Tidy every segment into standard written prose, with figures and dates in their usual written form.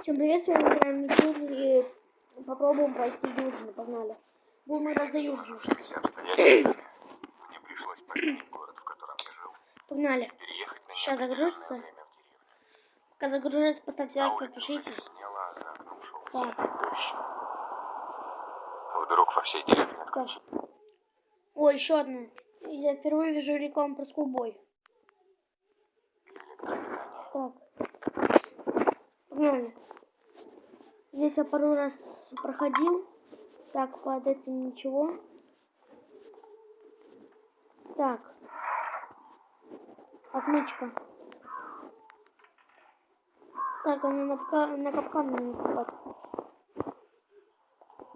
Всем привет, сегодня играем в метель и попробуем пройти Юджин. Погнали. Будем играть за Юджин. Мне пришлось покинуть город, в котором я жил. Погнали. Переехать на Сейчас загрузится. Пока загружается, поставьте лайк, подпишитесь. Так. Вдруг во всей деревне отключили. О, еще одна. Я впервые вижу рекламу про скулбой. Так. Погнали. Здесь я пару раз проходил. Так, под этим ничего. Так. Отмычка. Так, она на капкан не наступает.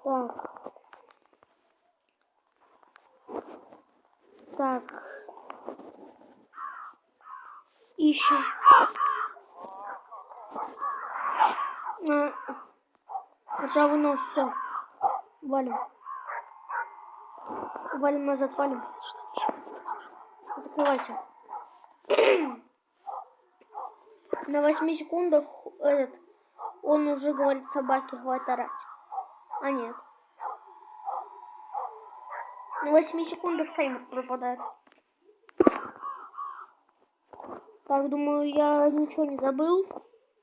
Так. Так. Ищем. Ржавый нож, все. Валим. Валим назад, валим. Закрывайся. На 8 секундах он уже говорит собаке, хватит орать. А нет. На 8 секундах таймер пропадает. Так, думаю, я ничего не забыл.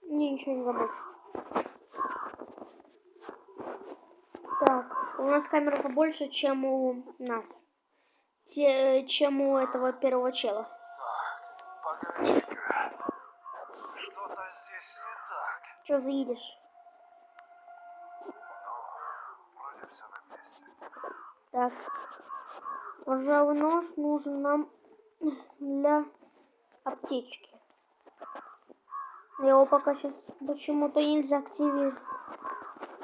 Не, ничего не забыл. Так, у нас камера побольше, чем у нас. Чем у этого первого чела. Так, погоди-ка. Что-то здесь не так. Что заедешь? Ну, вроде все на месте. Так. Ржавый нож нужен нам для аптечки. Его пока сейчас почему-то нельзя активировать.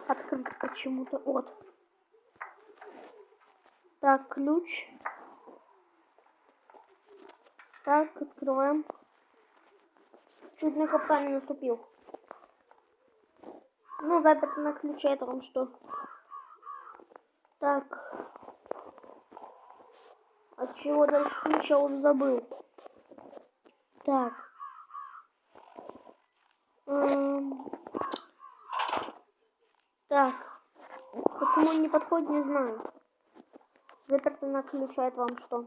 Открыть почему-то. Вот. Так, ключ. Так, открываем. Чуть на капкан не наступил. Ну, заперто на ключе, это вам что? Так. От чего дальше ключ, я уже забыл. Так. Так. Почему не подходит, не знаю. Заперто на ключе, это вам что?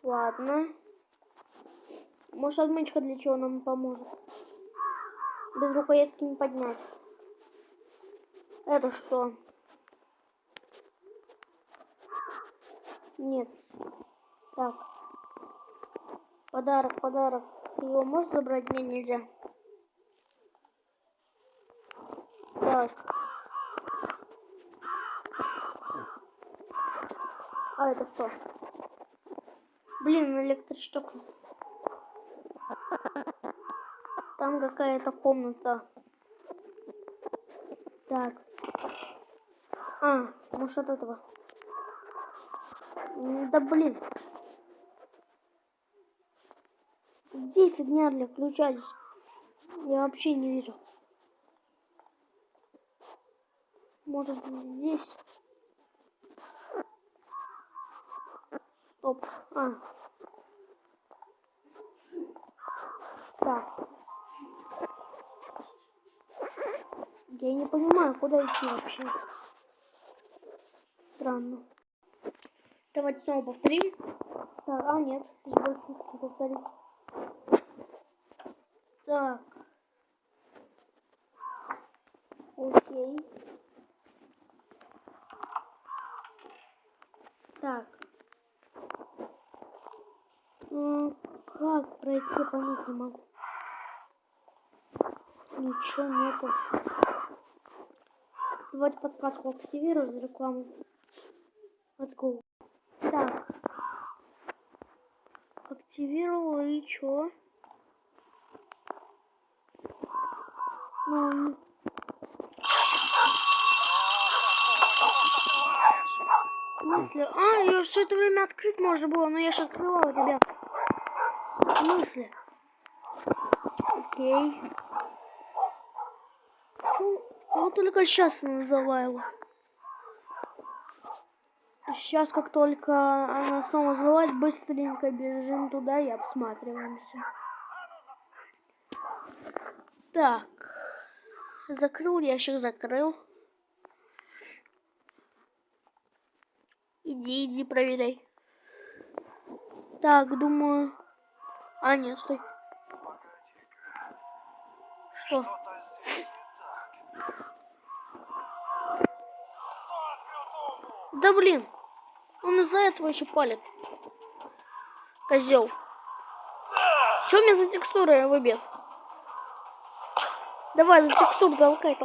Ладно. Может, отмычка для чего нам поможет? Без рукоятки не поднять. Это что? Нет. Так. Подарок, подарок. Его можно забрать? Нет, нельзя. Так. А это что? Блин, электроштука. Там какая-то комната. Так. А, может от этого. Да блин. Где фигня для ключа здесь? Я вообще не вижу. Может здесь? Стоп. А. Так. Я не понимаю, куда идти вообще. Странно. Давайте снова повторим. Так, а нет, здесь больше не повторить. Так. Окей. Так. Как пройти, понять не могу. Ничего нету. Давайте подсказку активирую за рекламу. Let's go. Так. Активировала и чё? Ну. В смысле? А, ее все это время открыть можно было, но я же открывала, ребят. В смысле? Окей. Ну, только сейчас называю. Сейчас, как только она снова залазит, быстренько бежим туда и обсматриваемся. Так. Закрыл ящик, закрыл. Иди, проверяй. Так, думаю... А, нет, стой. Что? Что-то здесь не так. Да блин. Он из-за этого еще палит. Козел. Что у меня за текстура выбит? Давай за текстуру толкай.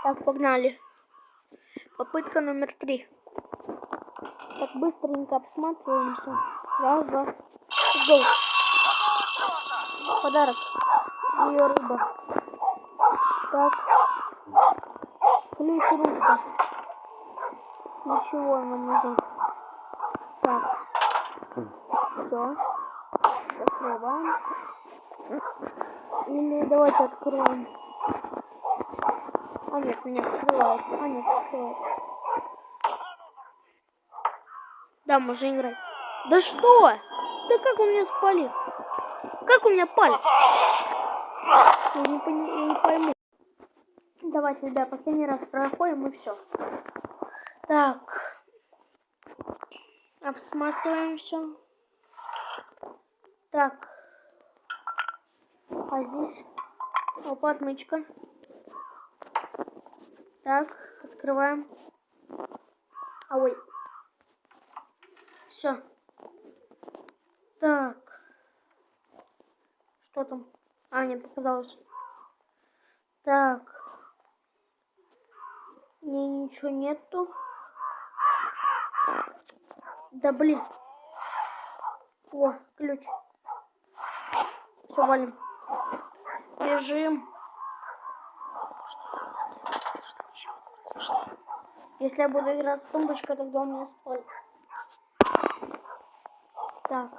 Так, погнали. Попытка номер 3. Так, быстренько обсматриваемся. Раз, два. Go. Подарок. Ее рыба. Так. Ключ, ручка. Ничего нам нужно. Так. Все. Закрываем. Или давайте откроем. А нет, у меня открывается. Открывается. Да, можно играть. Да что? Да как он меня спалит? Как он меня палит? Я не пойму. Давайте, ребят, последний раз проходим и все. Так. Обсматриваем все. Так. А здесь опа, отмычка. Так, открываем. А ой. Все. Так. Что там? А, нет, показалось. Так. Ничего нету. Да блин. О, ключ. Все, валим. Бежим. Если я буду играть с тумбочкой, тогда он меня спалит. Так.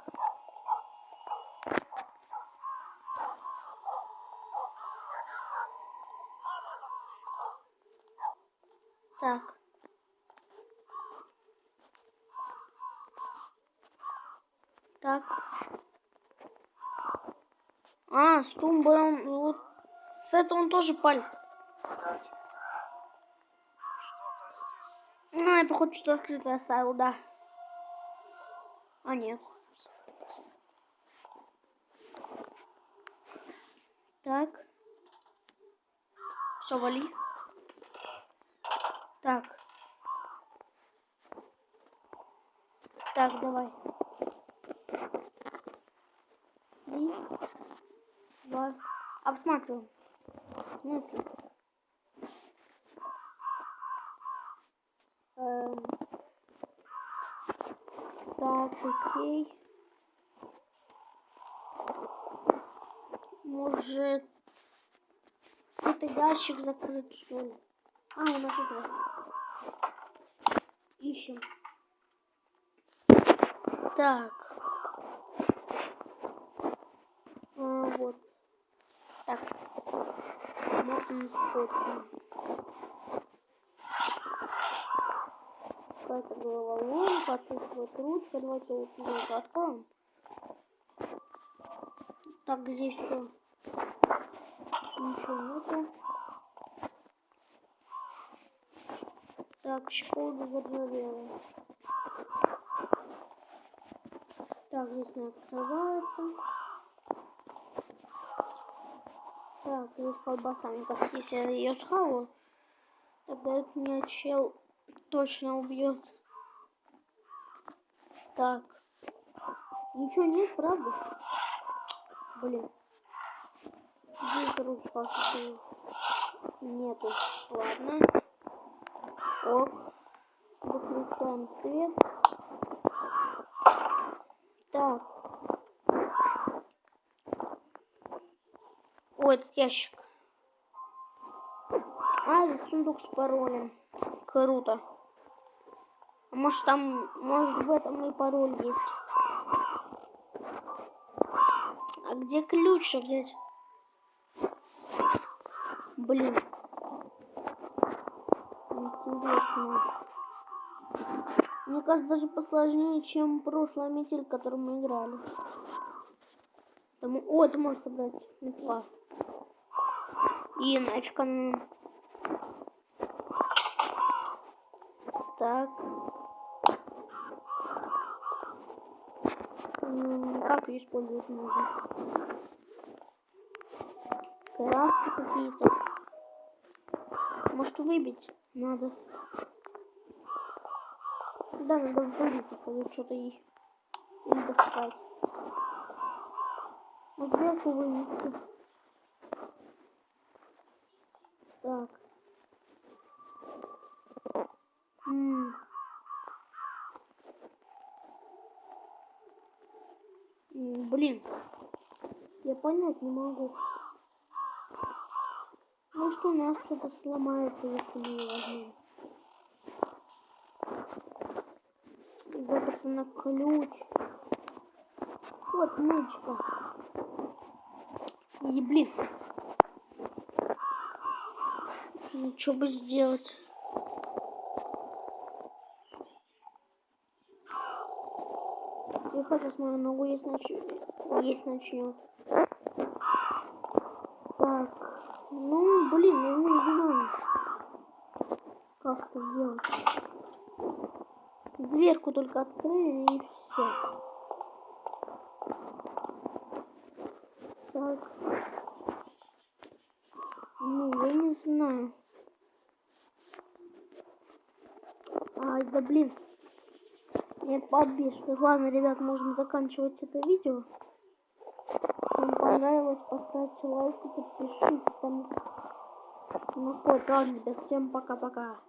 Так. Так. А, с тумбой он... Вот. С этого он тоже палит. А, я, походу, что-то открытое оставил, да. А, нет. Так. Все, вали. Так. Так, давай. 3, 2. Обсматриваем. В смысле? Так, окей. Может, какой-то ящик закрыт, что ли? А, у нас это. Ищем. Так. Вот. Так. Можно спокойно. Какая-то головоломка, отсутствует ручка. Давайте вот это откроем. Так, здесь что? Ничего нету. Так, щеколда заржавела. Так, здесь не открывается. Так, здесь колбаса. Мне кажется, если я ее схаваю, тогда это меня чел точно убьет. Так. Ничего нет, правда? Блин. Здесь ручка нету. Ладно. Ок. Выключаем свет. Так. О, этот ящик. А, это сундук с паролем. Круто. А может там, может в этом и пароль есть. А где ключ взять? Блин. Интересно. Мне кажется, даже посложнее, чем прошлая метель, в которой мы играли. О, ты можешь собрать метла. И нафиг она. Так. Как ее использовать можно? Крафты какие-то. Может выбить надо. Да, надо выбить, походу, что-то и достать. Вот сверху вынести. Так. Блин. Я понять не могу. Может, у нас что-то сломается, если мы его возьмем. Запер на ключ. Вот мучка. И блин. Что бы сделать? Я сейчас мою ногу есть начнет. Так. Ну, блин, я не знаю. Как это сделать? Дверку только открыли и все. Так. Ну, я не знаю. Ай, да блин. Нет, подбежка. Ладно, ребят, можем заканчивать это видео. Если вам понравилось, поставьте лайк и подпишитесь. Там находится. Ладно, ребят, всем пока-пока.